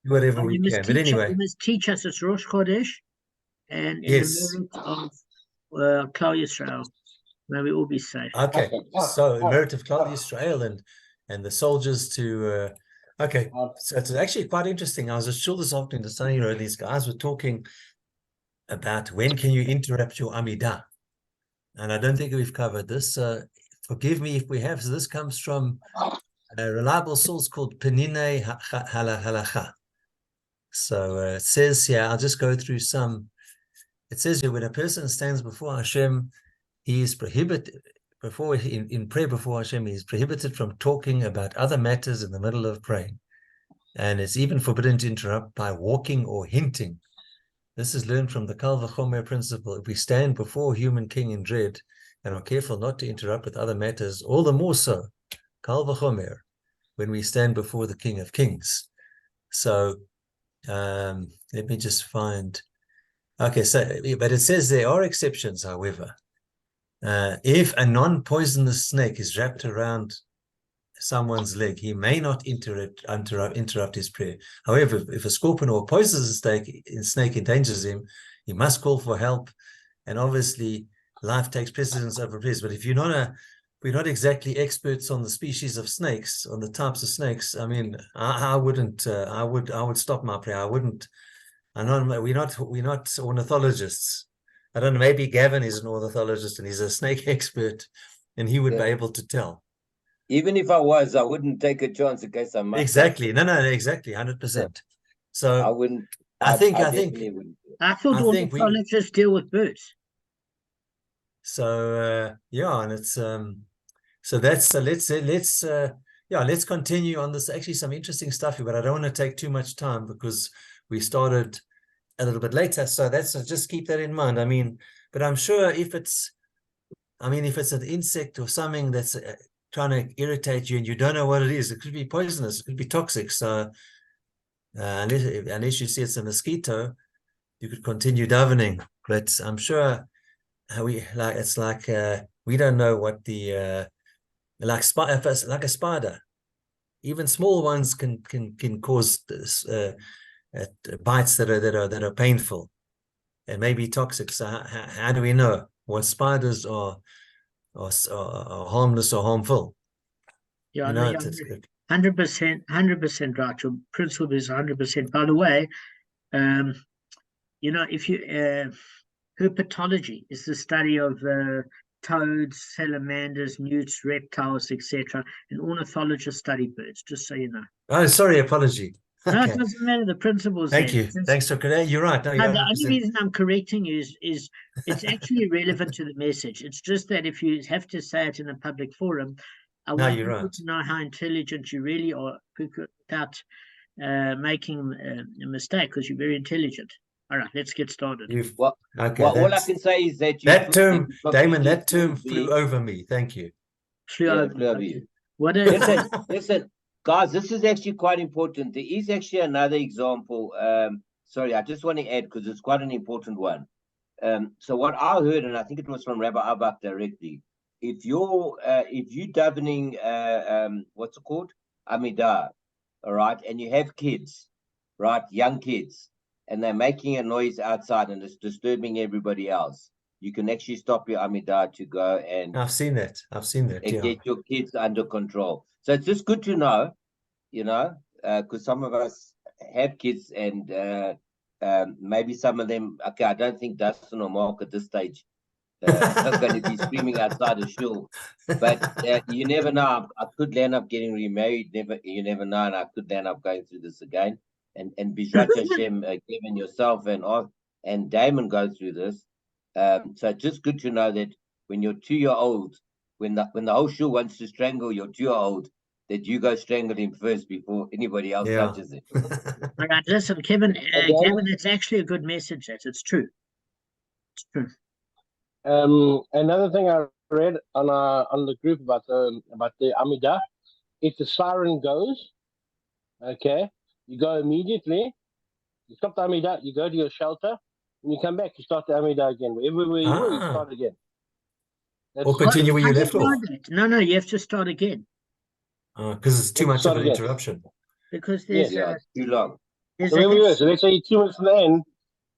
whatever we can. But anyway, you must teach us. It's Rosh Chodesh, and in the yes. merit of Klal Yisrael, may we all be safe. Okay, so in merit of Klal Yisrael and the soldiers to okay, so it's actually quite interesting. I was at shul this afternoon. These guys were talking about when can you interrupt your Amidah, and I don't think we've covered this. Forgive me if we have. So this comes from a reliable source called Penine Halacha. So it says here, I'll just go through some. It says here, when a person stands before Hashem, he is prohibited in prayer before Hashem. He is prohibited from talking about other matters in the middle of praying, and it's even forbidden to interrupt by walking or hinting. This is learned from the Bava Kamma principle. If we stand before a human king in dread and are careful not to interrupt with other matters, all the more so, Bava Kamma, when we stand before the King of Kings. So let me just find. Okay, so but it says there are exceptions, however. If a non-poisonous snake is wrapped around someone's leg, he may not interrupt his prayer. However, if a scorpion or a poisonous snake endangers him, he must call for help. And obviously, life takes precedence over prayer. But if we're not exactly experts on the species of snakes, on the types of snakes. I mean, I wouldn't. I would stop my prayer. I wouldn't. I know we're not ornithologists. I don't know. Maybe Gavin is an ornithologist and he's a snake expert, and he would be able to tell. Even if I was, I wouldn't take a chance in case I might. Exactly. No, exactly. 100%. So I wouldn't. I think I thought ornithologists deal with birds. So yeah, and it's so that's let's continue on this. Actually, some interesting stuff here, but I don't want to take too much time because we started a little bit later. So that's just keep that in mind. I mean, but I'm sure if it's an insect or something that's trying to irritate you and you don't know what it is, it could be poisonous, it could be toxic. So unless you see it's a mosquito, you could continue davening. But I'm sure we don't know what the like a spider, even small ones can cause bites that are painful and maybe toxic. So how do we know what spiders are harmless or harmful? Yeah, you know, it's 100% right. Your principle is 100%. By the way, if you herpetology is the study of toads, salamanders, newts, reptiles, etc. And ornithologists study birds, just so you know. Oh, sorry, apology. Okay. No, it doesn't matter. The principle's Thank you. Thanks for correcting. You're right. No, the only reason I'm correcting you is it's actually relevant to the message. It's just that if you have to say it in a public forum, I want people to know how intelligent you really are without making a mistake, because you're very intelligent. All right, let's get started. All I can say is that that term, Damon, that term flew over me. Thank you. Flew over you. Listen, guys, this is actually quite important. There is actually another example. Sorry, I just want to add because it's quite an important one. So what I heard, and I think it was from Rabbi Abak directly, if you davening, what's it called, Amidah, all right, and you have kids, right, young kids, and they're making a noise outside and it's disturbing everybody else, you can actually stop your Amidah to go and I've seen that. And get your kids under control. So it's just good to know, because some of us have kids and maybe some of them, okay, I don't think Dustin or Mark at this stage are going to be screaming outside the shul. But you never know. I could end up getting remarried. You never know, and I could end up going through this again. And Bizrat Hashem, Kevin, yourself and Damon go through this. So it's just good to know that when your 2-year-old, when the whole shul wants to strangle your 2-year-old, that you go strangle him first before anybody else touches him. All right, listen, Kevin, it's actually a good message. It's true. It's true. Another thing I read on the group about the Amidah, if the siren goes, okay, you go immediately, you stop the Amidah, you go to your shelter, and you come back, you start the Amidah again. Wherever you were, you start again. Or continue where you left off. No, you have to start again. Because it's too much of an interruption. because there's too long. So where we were, so let's say you're 2 minutes from the end,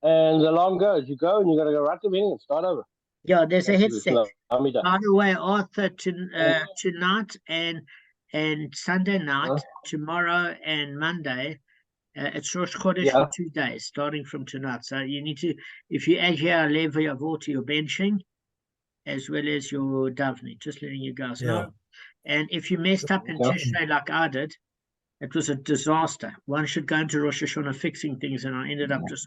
and the alarm goes. You go and you got to go right to the beginning and start over. Yeah, there's a headset. By the way, Arthur, tonight and Sunday night, tomorrow and Monday, it's Rosh Chodesh for 2 days, starting from tonight. So you need to, if you add here Levi Avot to your benching, as well as your Davni, just letting you guys know. And if you messed up in Tishrei like I did, it was a disaster. One should go into Rosh Hashanah fixing things, and I ended up just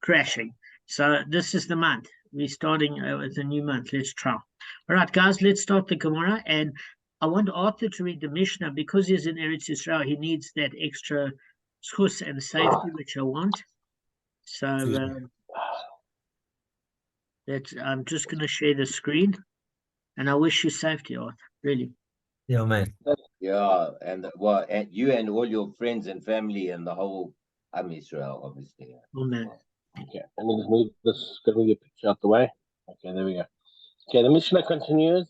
crashing. So this is the month. We're starting with a new month. Let's try. All right, guys, let's start the Gemara. And I want Arthur to read the Mishnah because he's in Eretz Yisrael. He needs that extra schus and safety, which I want. So I'm just going to share the screen. And I wish you safety, Arthur, really. Yeah, man. Yeah, and you and all your friends and family and the whole Israel, obviously. Oh, man. Okay, let me just move this, get me the picture out the way. Okay, there we go. Okay, the Mishnah continues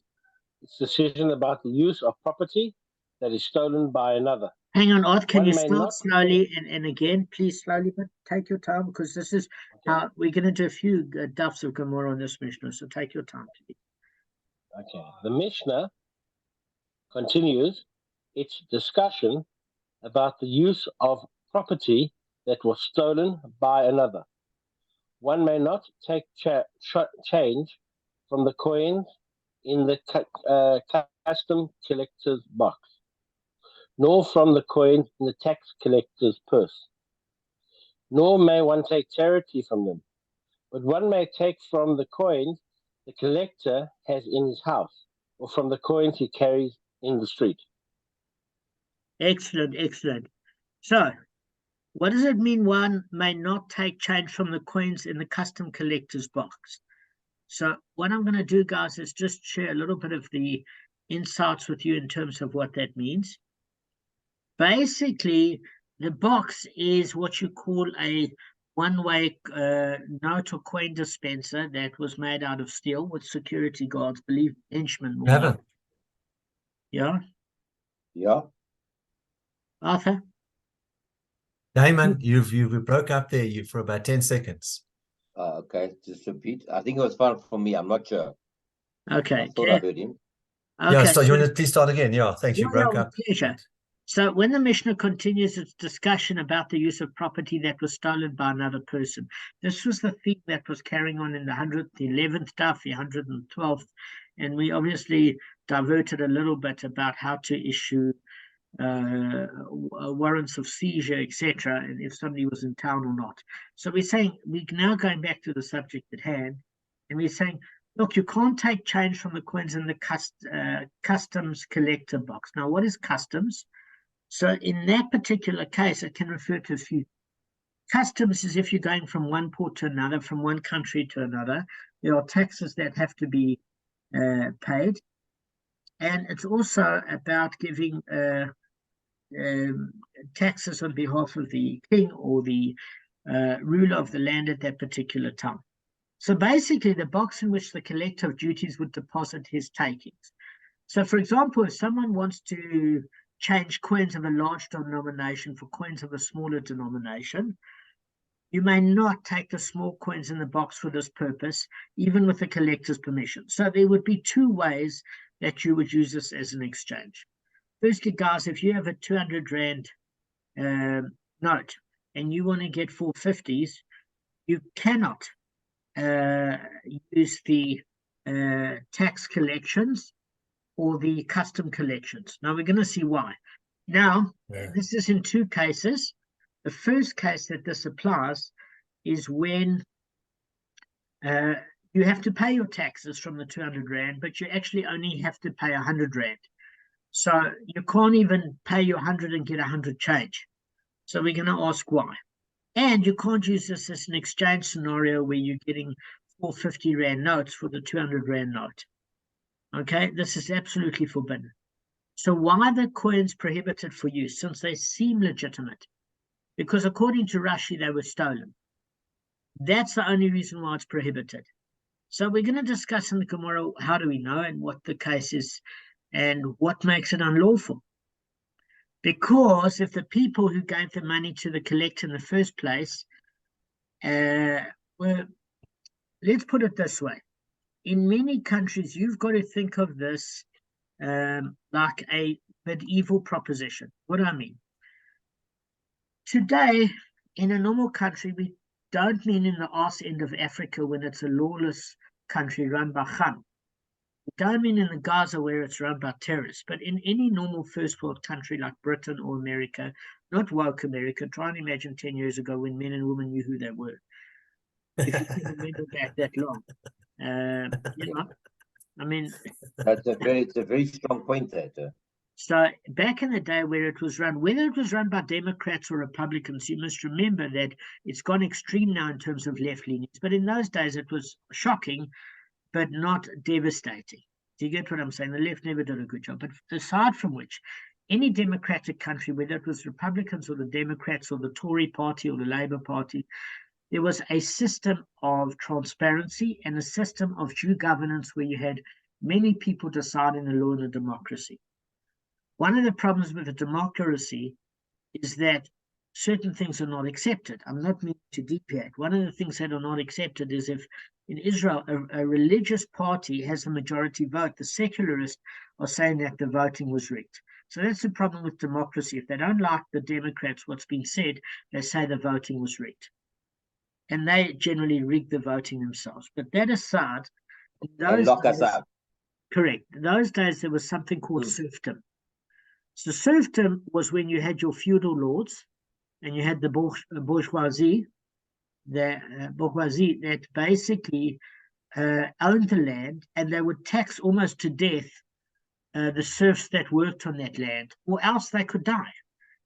its decision about the use of property that is stolen by another. Hang on, Arthur, can you start slowly and again, please slowly, but take your time because this is how we're going to do a few duffs of Gemara on this Mishnah, so take your time, please. Okay, the Mishnah continues its discussion about the use of property that was stolen by another. One may not take change from the coins in the custom collector's box, nor from the coins in the tax collector's purse. Nor may one take charity from them, but one may take from the coins the collector has in his house, or from the coins he carries in the street. Excellent, excellent. So, what does it mean one may not take change from the coins in the custom collector's box? So what I'm going to do, guys, is just share a little bit of the insights with you in terms of what that means. Basically, the box is what you call a one-way note or coin dispenser that was made out of steel with security guards, believe henchmen. Yeah? Yeah. Arthur? Damon, you broke up there for about 10 seconds. Okay, just repeat. I think it was fine for me. I'm not sure. Okay. I thought I heard him. Okay. Yeah, so you want to please start again? Yeah, thanks. You broke up. Pleasure. So when the Mishnah continues its discussion about the use of property that was stolen by another person, this was the theme that was carrying on in the 111th daf, the 112th, and we obviously diverted a little bit about how to issue warrants of seizure, etc., and if somebody was in town or not. So we're now going back to the subject at hand, and we're saying, look, you can't take change from the coins in the customs collector box. Now, what is customs? So in that particular case, it can refer to a few. Customs is if you're going from one port to another, from one country to another. There are taxes that have to be paid. And it's also about giving taxes on behalf of the king or the ruler of the land at that particular time. So basically, the box in which the collector of duties would deposit his takings. So, for example, if someone wants to change coins of a large denomination for coins of a smaller denomination, you may not take the small coins in the box for this purpose, even with the collector's permission. So there would be two ways that you would use this as an exchange. Firstly, guys, if you have a 200 Rand note and you want to get 450s, you cannot use the tax collections or the custom collections. Now, we're going to see why. Now, this is in two cases. The first case that this applies is when you have to pay your taxes from the 200 Rand, but you actually only have to pay 100 Rand. So you can't even pay your 100 and get 100 change. So we're going to ask why. And you can't use this as an exchange scenario where you're getting 450 Rand notes for the 200 Rand note. Okay, this is absolutely forbidden. So why are the coins prohibited for use, since they seem legitimate? Because according to Rashi, they were stolen. That's the only reason why it's prohibited. So we're going to discuss in the Gemara how do we know and what the case is and what makes it unlawful. Because if the people who gave the money to the collector in the first place were, let's put it this way, in many countries, you've got to think of this like a medieval proposition. What do I mean? Today, in a normal country, we don't mean in the arse end of Africa when it's a lawless country run by Kabb. We don't mean in the Gaza where it's run by terrorists, but in any normal first world country like Britain or America, not woke America. Try and imagine 10 years ago when men and women knew who they were. If you can remember back that long. You know, I mean, it's a very strong point there. So back in the day where it was run, whether it was run by Democrats or Republicans, you must remember that it's gone extreme now in terms of left leanings. But in those days, it was shocking, but not devastating. Do you get what I'm saying? The left never did a good job. But aside from which, any democratic country, whether it was Republicans or the Democrats or the Tory party or the Labour Party, there was a system of transparency and a system of due governance where you had many people deciding the law in a democracy. One of the problems with a democracy is that certain things are not accepted. I'm not meaning to deviate. One of the things that are not accepted is if in Israel a religious party has a majority vote, the secularists are saying that the voting was rigged. So that's the problem with democracy. If they don't like the Democrats, what's been said, they say the voting was rigged. And they generally rig the voting themselves. But that aside, in those days, correct. In those days, there was something called serfdom. So serfdom was when you had your feudal lords and you had the bourgeoisie that basically owned the land, and they would tax almost to death the serfs that worked on that land, or else they could die.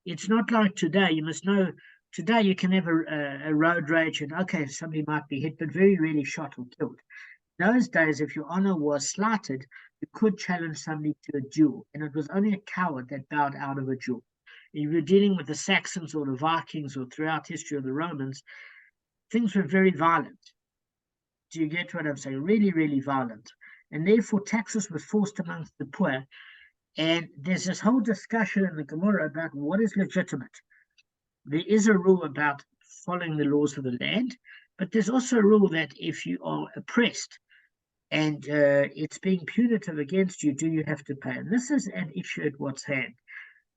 It's not like today. You must know, today you can have a road rage and, okay, somebody might be hit, but very rarely shot or killed. In those days, if your honor was slighted, you could challenge somebody to a duel, and it was only a coward that bowed out of a duel. If you were dealing with the Saxons or the Vikings or throughout history of the Romans, things were very violent. Do you get what I'm saying? Really, really violent. And therefore, taxes were forced amongst the poor. And there's this whole discussion in the Gemara about what is legitimate. There is a rule about following the laws of the land, but there's also a rule that if you are oppressed and it's being punitive against you, do you have to pay? And this is an issue at what's hand,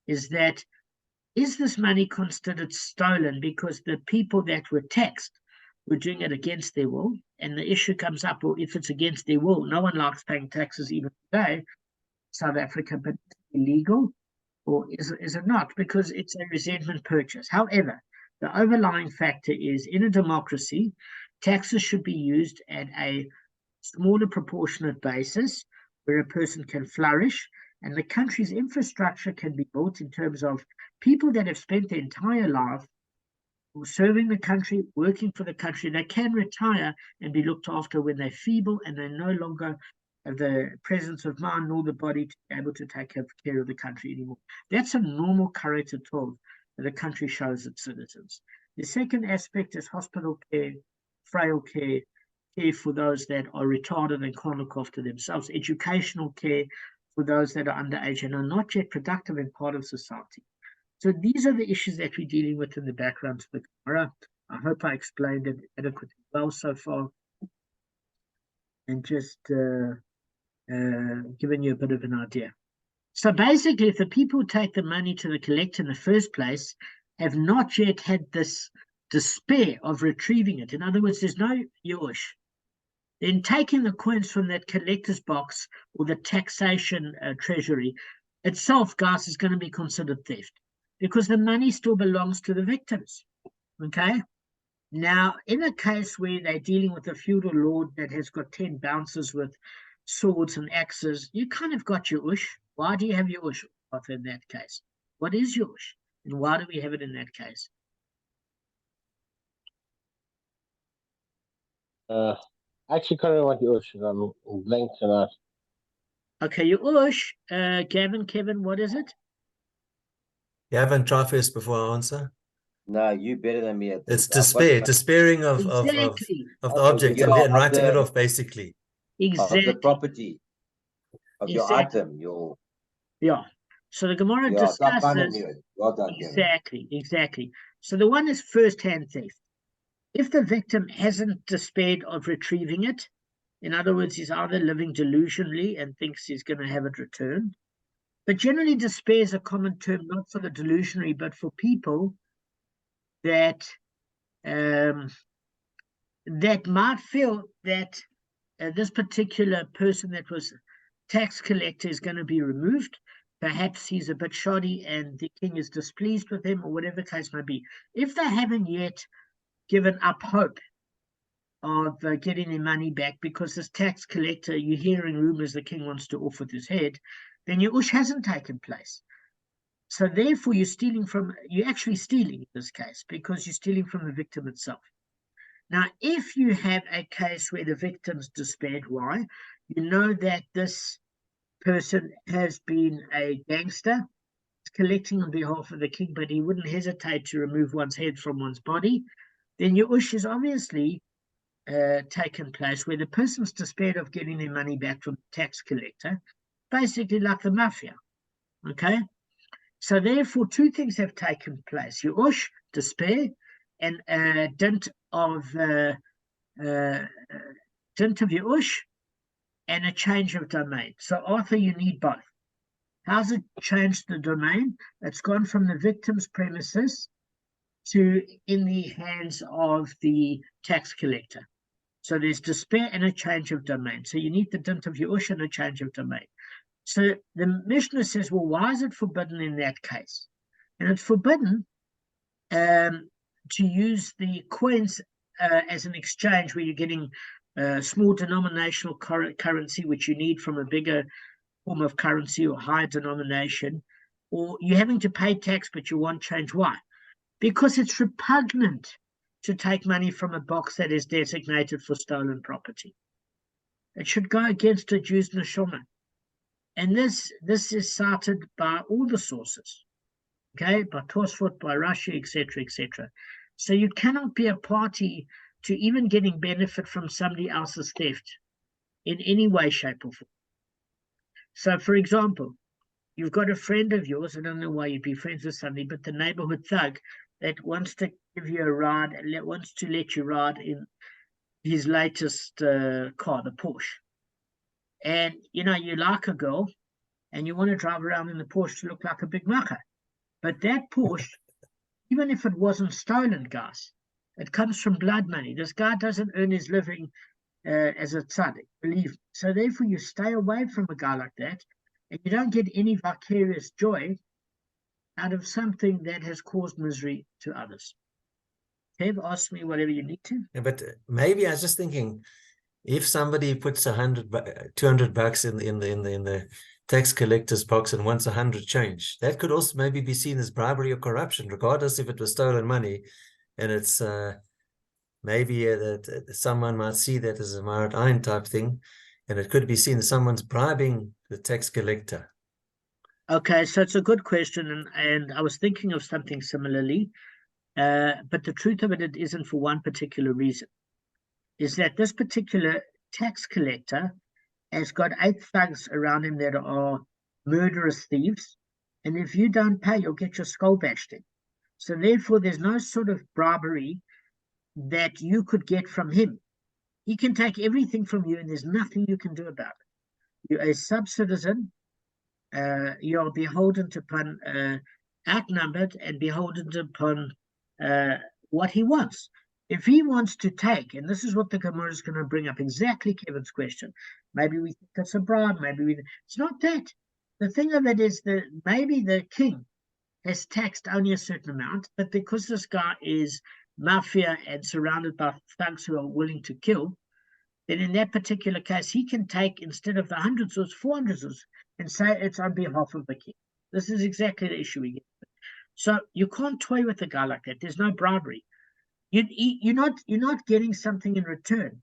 is that is this money considered stolen because the people that were taxed were doing it against their will? And the issue comes up, well, if it's against their will, no one likes paying taxes even today, South Africa, but illegal, or is it not? Because it's a resentment purchase. However, the overlying factor is in a democracy, taxes should be used at a smaller proportionate basis where a person can flourish, and the country's infrastructure can be built in terms of people that have spent their entire life serving the country, working for the country. They can retire and be looked after when they're feeble and they no longer have the presence of mind nor the body to be able to take care of the country anymore. That's a normal character tov that a country shows its citizens. The second aspect is hospital care, frail care, care for those that are retarded and can't look after themselves, educational care for those that are underage and are not yet productive and part of society. So these are the issues that we're dealing with in the background to the Gemara. I hope I explained it adequately well so far, and just giving you a bit of an idea. So basically, if the people who take the money to the collector in the first place have not yet had this despair of retrieving it, in other words, there's no yush, then taking the coins from that collector's box or the taxation treasury itself, guys, is going to be considered theft because the money still belongs to the victims. Okay? Now, in a case where they're dealing with a feudal lord that has got 10 bouncers with swords and axes, you kind of got your ush. Why do you have your ush in that case? What is your ush? And why do we have it in that case? Actually, can't remember what your ush is. I'm blank tonight. Okay, your ush, Gavin, Kevin, what is it? Gavin, try first before I answer. No, you better than me at this. It's despair, despairing of exactly. of the object and writing it off, basically. Exactly. Of the property, of your item, Yeah. So the Gemara discusses well done, exactly. So the one is first-hand theft. If the victim hasn't despaired of retrieving it, in other words, he's either living delusionally and thinks he's going to have it returned. But generally, despair is a common term, not for the delusionary, but for people that that might feel that this particular person that was tax collector is going to be removed. Perhaps he's a bit shoddy and the king is displeased with him, or whatever the case may be. If they haven't yet given up hope of getting their money back, because this tax collector, you're hearing rumors the king wants to off with his head, then your ush hasn't taken place. So therefore, you're actually stealing in this case, because you're stealing from the victim itself. Now, if you have a case where the victim's despaired, why? You know that this person has been a gangster, collecting on behalf of the king, but he wouldn't hesitate to remove one's head from one's body, then your ush is obviously taken place where the person's despaired of getting their money back from the tax collector, basically like the mafia. Okay? So therefore, two things have taken place. Your ush, despair, and dint of your ush, and a change of domain. So Arthur, you need both. How's it changed the domain? It's gone from the victim's premises to in the hands of the tax collector. So there's despair and a change of domain. So you need the dint of your ush and a change of domain. So the Mishnah says, well, why is it forbidden in that case? And it's forbidden to use the coins as an exchange where you're getting small denominational currency, which you need from a bigger form of currency or higher denomination, or you're having to pay tax, but you want change. Why? Because it's repugnant to take money from a box that is designated for stolen property. It should go against a Jew's neshama. And this is cited by all the sources, okay, by Tosfot, by Rashi, etc., etc. So you cannot be a party to even getting benefit from somebody else's theft in any way, shape, or form. So, for example, you've got a friend of yours, I don't know why you'd be friends with somebody, but the neighborhood thug that wants to give you a ride, wants to let you ride in his latest car, the Porsche. And, you know, you like a girl and you want to drive around in the Porsche to look like a big macher. But that Porsche, even if it wasn't stolen, guys, it comes from blood money. This guy doesn't earn his living as a tzaddik, believe me. So therefore, you stay away from a guy like that, and you don't get any vicarious joy out of something that has caused misery to others. Kev, ask me whatever you need to. Yeah, but maybe I was just thinking, if somebody puts 200 bucks in the tax collector's box and wants 100 change, that could also maybe be seen as bribery or corruption, regardless if it was stolen money. And it's maybe that someone might see that as a Marat Ein type thing, and it could be seen as someone's bribing the tax collector. Okay, so it's a good question, and I was thinking of something similarly, but the truth of it isn't for one particular reason. Is that this particular tax collector has got 8 thugs around him that are murderous thieves, and if you don't pay, you'll get your skull bashed in. So therefore, there's no sort of bribery that you could get from him. He can take everything from you, and there's nothing you can do about it. You're a sub-citizen. You're beholden upon, outnumbered and beholden upon what he wants. If he wants to take, and this is what the Gemara is going to bring up, exactly Kevin's question. Maybe we think it's a bribe, it's not that. The thing of it is that maybe the king has taxed only a certain amount, but because this guy is mafia and surrounded by thugs who are willing to kill, then in that particular case, he can take, instead of the 100 zuz, 400 zuz, and say it's on behalf of the king. This is exactly the issue we get. So you can't toy with a guy like that. There's no bribery. You're not getting something in return.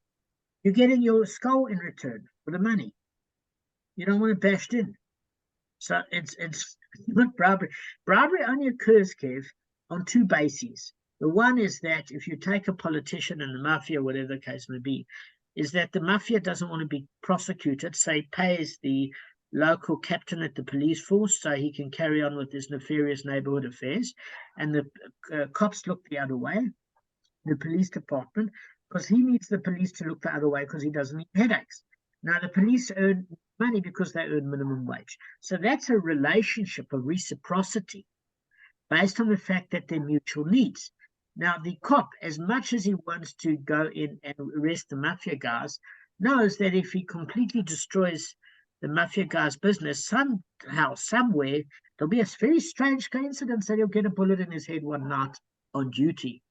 You're getting your skull in return for the money. You don't want it bashed in. So it's not bribery. Bribery only occurs, Kev, on 2 bases. The one is that if you take a politician and the mafia, whatever the case may be, is that the mafia doesn't want to be prosecuted, say pays the local captain at the police force so he can carry on with his nefarious neighborhood affairs. And the cops look the other way, the police department, because he needs the police to look the other way because he doesn't need headaches. Now, the police earn money because they earn minimum wage. So that's a relationship of reciprocity based on the fact that they're mutual needs. Now, the cop, as much as he wants to go in and arrest the mafia guys, knows that if he completely destroys the mafia guy's business, somehow, somewhere, there'll be a very strange coincidence that he'll get a bullet in his head one night on duty.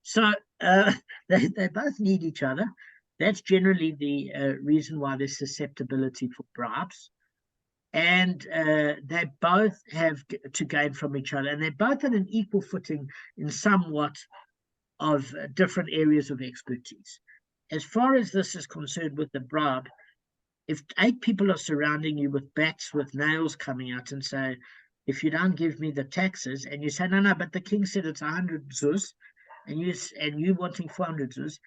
So they both need each other. That's generally the reason why there's susceptibility for bribes. And they both have to gain from each other. And they're both on an equal footing in somewhat of different areas of expertise. As far as this is concerned with the bribe, if 8 people are surrounding you with bats with nails coming out and say, if you don't give me the taxes, and you say, no, but the king said it's 100 zuz, and you wanting 400 zuz,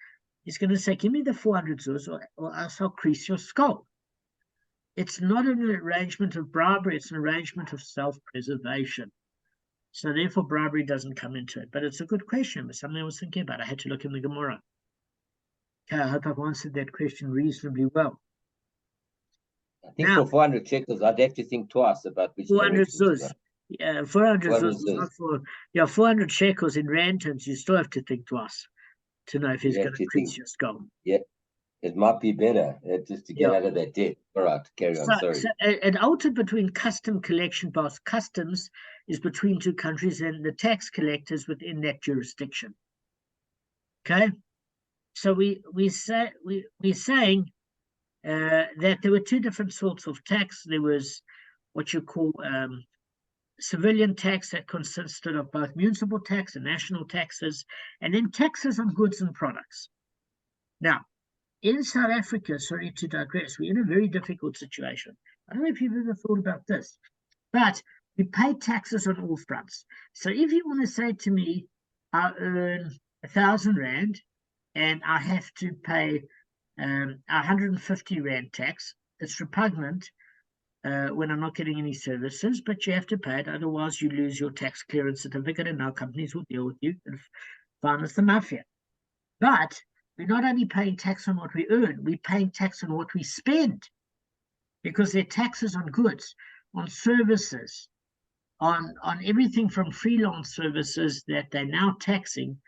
he's going to say, give me the 400 zuz, or else I'll crease your skull. It's not an arrangement of bribery, it's an arrangement of self-preservation. So therefore, bribery doesn't come into it. But it's a good question. It's something I was thinking about. I had to look in the Gemara. Okay, I hope I've answered that question reasonably well. I think now, for 400 shekels, I'd have to think twice about which 400 zuz. 400 zuz is not for, 400 shekels in rand terms, you still have to think twice to know if he's going to crease your skull. Yeah, it might be better just to get out of that debt. All right, carry on, sorry. So it altered between custom collection, both customs is between 2 countries and the tax collectors within that jurisdiction. Okay? So we're saying that there were 2 different sorts of tax. There was what you call civilian tax that consisted of both municipal tax and national taxes, and then taxes on goods and products. Now, in South Africa, sorry to digress, we're in a very difficult situation. I don't know if you've ever thought about this, but we pay taxes on all fronts. So if you want to say to me, I earn 1,000 rand and I have to pay 150 rand tax, it's repugnant when I'm not getting any services, but you have to pay it, otherwise you lose your tax clearance certificate and now companies will deal with you and finance the mafia. But we're not only paying tax on what we earn, we're paying tax on what we spend, because they're taxes on goods, on services, on everything from freelance services that they're now taxing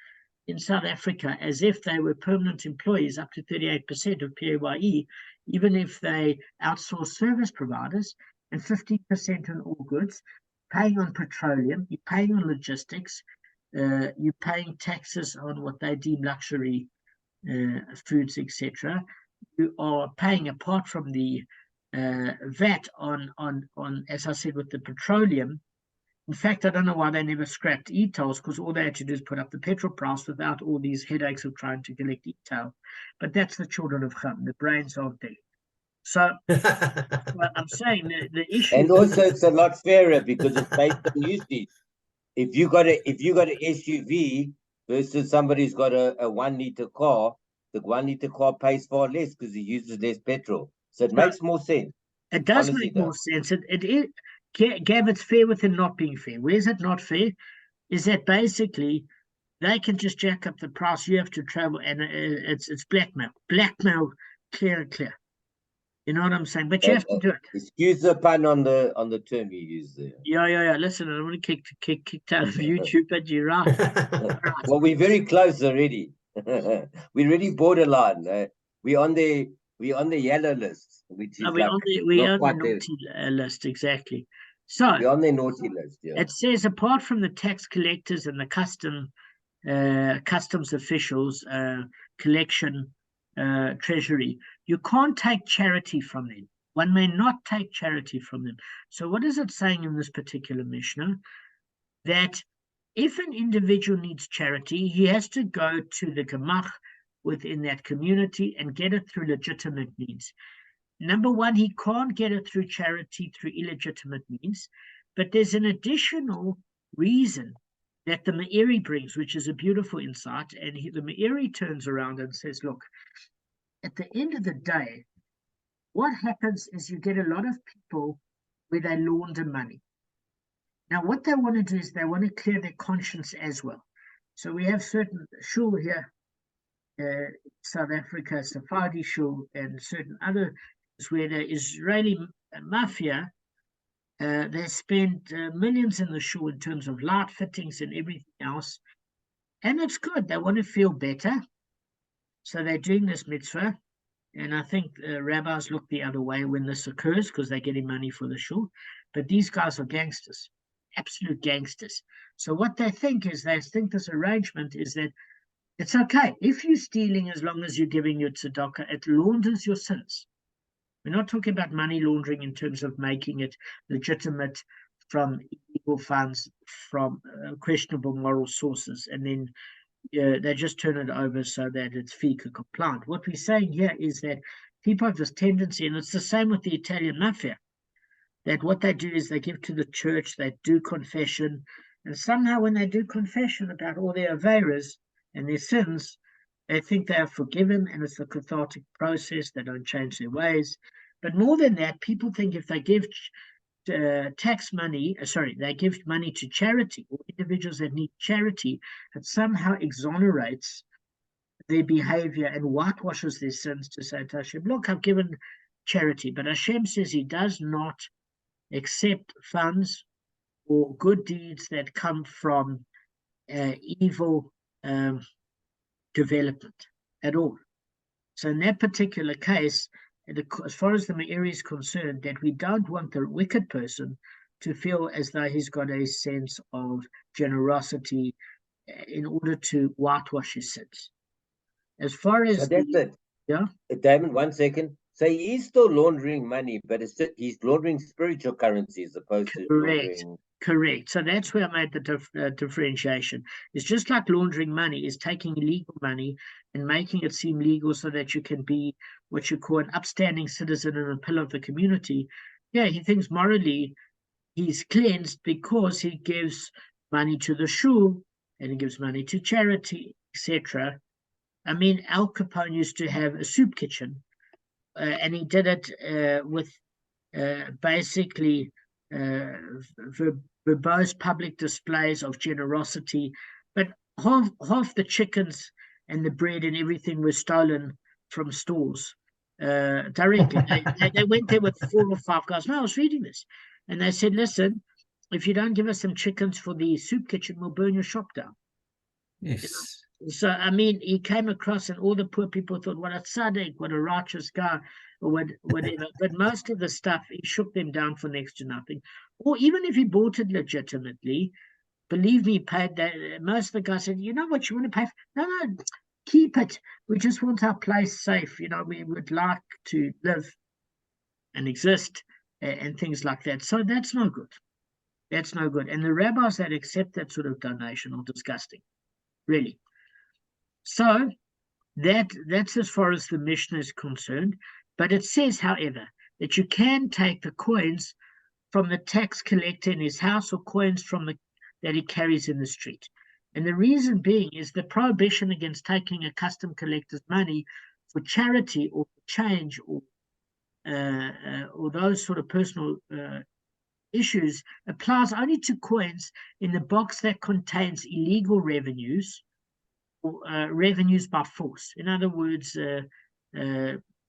in South Africa as if they were permanent employees, up to 38% of PAYE, even if they outsource service providers, and 50% on all goods, paying on petroleum, you're paying on logistics, you're paying taxes on what they deem luxury foods, etc. You are paying, apart from the VAT on, as I said, with the petroleum. In fact, I don't know why they never scrapped e-tolls, because all they had to do is put up the petrol price without all these headaches of trying to collect e-toll. But that's the children of Kabb. The brains aren't there. So well, I'm saying the issue. And also, it's a lot fairer because it's based on usage. If you got an SUV versus somebody's got a 1 liter car, the 1 liter car pays far less because it uses less petrol. So it makes more sense. It does make more sense. It is. Gav, it's fair within not being fair. Where's it not fair? Is that basically they can just jack up the price. You have to travel, and it's blackmail. Blackmail, clear and clear. You know what I'm saying? But you have to do it. Excuse the pun on the term you use there. Yeah. Listen, I don't want to get kicked out of YouTube, but you're right. Well, we're very close already. We're already borderline. We're on the yellow list, which is we're on the naughty list, exactly. So we're on the naughty list. Yeah. It says, apart from the tax collectors and the customs officials, collection, treasury, you can't take charity from them. One may not take charity from them. So what is it saying in this particular Mishnah? That if an individual needs charity, he has to go to the gemach within that community and get it through legitimate means. Number one, he can't get it through charity through illegitimate means, but there's an additional reason that the Meiri brings, which is a beautiful insight. And the Meiri turns around and says, look, at the end of the day, what happens is you get a lot of people where they launder money. Now, what they want to do is they want to clear their conscience as well. So we have certain shul here, South Africa, Sephardi shul, and certain other where the Israeli mafia, they spend millions in the shul in terms of light fittings and everything else. And it's good. They want to feel better. So they're doing this mitzvah. And I think rabbis look the other way when this occurs because they're getting money for the shul. But these guys are gangsters, absolute gangsters. So what they think this arrangement is that it's okay. If you're stealing, as long as you're giving your tzedakah, it launders your sins. We're not talking about money laundering in terms of making it legitimate from illegal funds, from questionable moral sources, and then they just turn it over so that it's FICA compliant. What we're saying here is that people have this tendency, and it's the same with the Italian mafia, that what they do is they give to the church, they do confession, and somehow when they do confession about all their averas and their sins, they think they are forgiven, and it's a cathartic process. They don't change their ways. But more than that, people think if they give tax money, they give money to charity or individuals that need charity, it somehow exonerates their behavior and whitewashes their sins to say to Hashem, look, I've given charity. But Hashem says he does not accept funds or good deeds that come from evil development at all. So in that particular case, as far as the Me'eri is concerned, that we don't want the wicked person to feel as though he's got a sense of generosity in order to whitewash his sins. As far as so that's it. Yeah, Damon, 1 second. So he's still laundering money, but he's laundering spiritual currency as opposed to laundering. Correct. So that's where I made the differentiation. It's just like laundering money is taking illegal money and making it seem legal so that you can be what you call an upstanding citizen and a pillar of the community. Yeah, he thinks morally he's cleansed because he gives money to the shul and he gives money to charity, etc. I mean, Al Capone used to have a soup kitchen, and he did it with basically verbose public displays of generosity, but half the chickens and the bread and everything were stolen from stores directly. They went there with 4 or 5 guys. No, I was reading this, and they said, listen, if you don't give us some chickens for the soup kitchen, we'll burn your shop down. Yes. So, I mean, he came across and all the poor people thought, what a tzaddik, what a righteous guy, or whatever. But most of the stuff, he shook them down for next to nothing. Or even if he bought it legitimately, believe me, paid that. Most of the guys said, you know what, you want to pay for? No, keep it. We just want our place safe. You know, we would like to live and exist and things like that. So that's no good. That's no good. And the rabbis that accept that sort of donation are disgusting, really. So that's as far as the Mishnah is concerned. But it says, however, that you can take the coins from the tax collector in his house or coins from that he carries in the street. And the reason being is the prohibition against taking a custom collector's money for charity or for change or those sort of personal issues applies only to coins in the box that contains illegal revenues or revenues by force. In other words,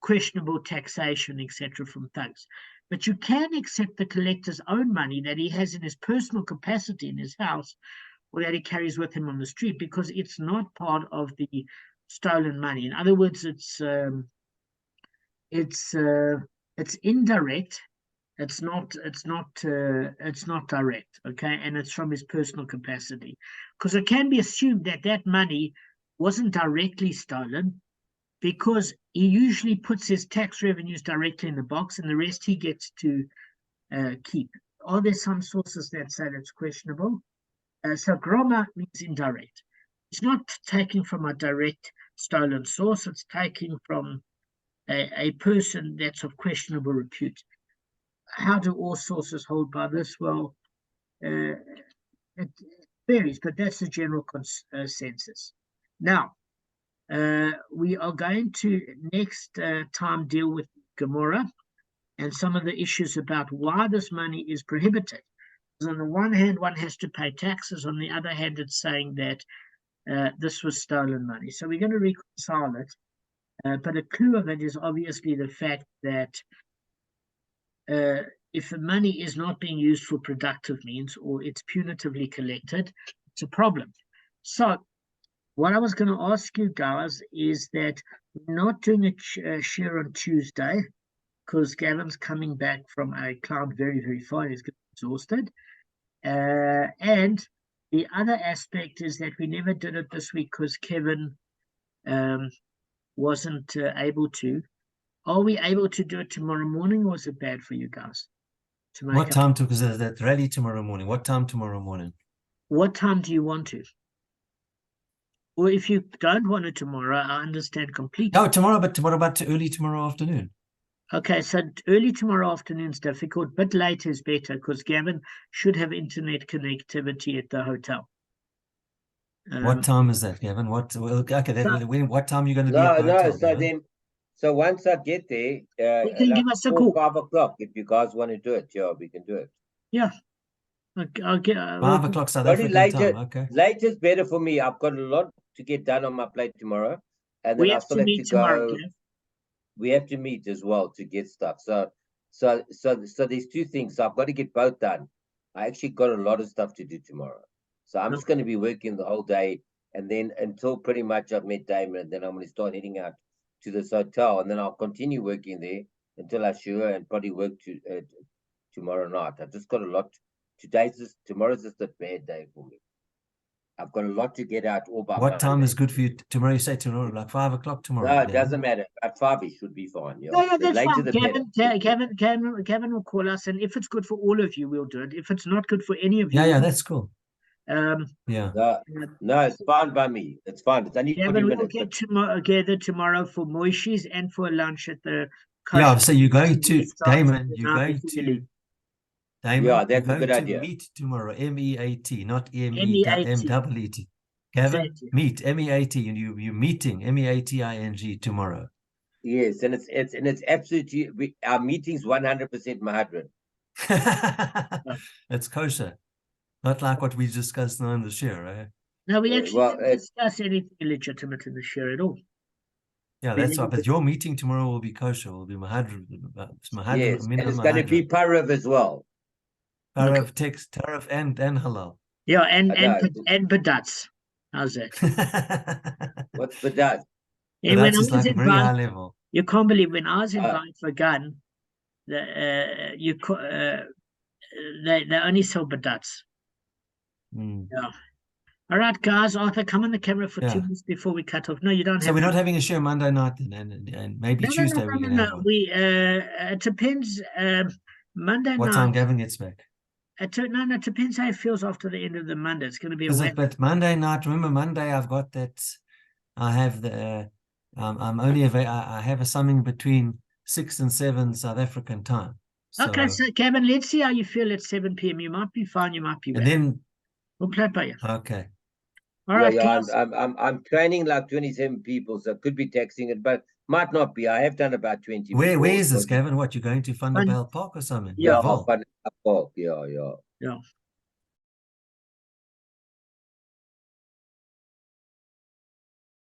questionable taxation, etc., from thugs. But you can accept the collector's own money that he has in his personal capacity in his house or that he carries with him on the street because it's not part of the stolen money. In other words, it's indirect. It's not direct, okay? And it's from his personal capacity. Because it can be assumed that that money wasn't directly stolen because he usually puts his tax revenues directly in the box and the rest he gets to keep. Are there some sources that say that's questionable? So groma means indirect. It's not taking from a direct stolen source. It's taking from a person that's of questionable repute. How do all sources hold by this? Well, it varies, but that's the general consensus. Now, we are going to next time deal with Gemara and some of the issues about why this money is prohibited. Because on the one hand, one has to pay taxes. On the other hand, it's saying that this was stolen money. So we're going to reconcile it. But a clue of it is obviously the fact that if the money is not being used for productive means or it's punitively collected, it's a problem. So what I was going to ask you guys is that we're not doing a share on Tuesday because Gavin's coming back from a cloud very, very far. He's exhausted. And the other aspect is that we never did it this week because Kevin wasn't able to. Are we able to do it tomorrow morning, or is it bad for you guys? What time is that rally tomorrow morning? What time tomorrow morning? What time do you want to? Or if you don't want it tomorrow, I understand completely. No, tomorrow, but what about early tomorrow afternoon? Okay, so early tomorrow afternoon is difficult, but later is better because Gavin should have internet connectivity at the hotel. What time is that, Gavin? What time are you going to be No, at the hotel, so Gavin? then, so once I get there, you can give us a call. 5 o'clock, if you guys want to do it, yeah, we can do it. Yeah. I'll get 5 o'clock South African time, okay. Later is better for me. I've got a lot to get done on my plate tomorrow. And then I still have to go. We have to meet as well to get stuff. So there's two things. So I've got to get both done. I actually got a lot of stuff to do tomorrow. So I'm just going to be working the whole day. And then until pretty much I've met Damon, and then I'm going to start heading out to this hotel. And then I'll continue working there until I sure and probably work tomorrow night. I've just got a lot. Tomorrow's just a bad day for me. I've got a lot to get out all by. What time is good for you tomorrow? You say tomorrow, like 5 o'clock tomorrow? No, it doesn't matter. At 5 it should be fine. Yeah. No, that's fine. Kevin will call us, and if it's good for all of you, we'll do it. If it's not good for any of you, yeah, that's cool. Yeah. No, it's fine by me. It's fine. It's only 40 minutes. We'll get together tomorrow for Moishi's and for lunch at the. Yeah, so you're going to Damon. You're going to. Damon, yeah, that's a good idea. Meet tomorrow, M-E-A-T, not M-E-M-E-T. Gavin, exactly. Meet M-E-A-T, and you're meeting M-E-A-T-I-N-G tomorrow. Yes, and it's absolutely our meeting's 100% Mahadran. That's kosher, not like what we discussed now in the share, right? No, we actually didn't discuss anything illegitimate in the share at all. Yeah, that's right. But your meeting tomorrow will be kosher. Will be Mahadran. Yes, and it's going to be Parav as well. Parav, text, Tarif, and halal. Yeah, and Badats. How's that? What's Badats? Yeah, when I was like very high level. You can't believe when I was invited for gun, they only sell Badats. Yeah. All right, guys. Arthur, come on the camera for 2 minutes before we cut off. No, you don't. So we're not having a show Monday night, and maybe Tuesday we're going to have one. It depends. Monday night. What time Gavin gets back? It depends how it feels after the end of the Monday. It's going to be but Monday night. Remember, Monday I've got that. I have the. I'm only I have something between 6 and 7 South African time. So, okay, so Kevin, let's see how you feel at 7 p.m. You might be fine. You might be bad. And then we'll play by you. Okay. All right. Yeah, I'm training like 27 people, so could be taxing it, but might not be. I have done about 20. Where is this, Gavin? What, you're going to Thunderbell Park or something? Yeah, Thunderbell Park. Yeah.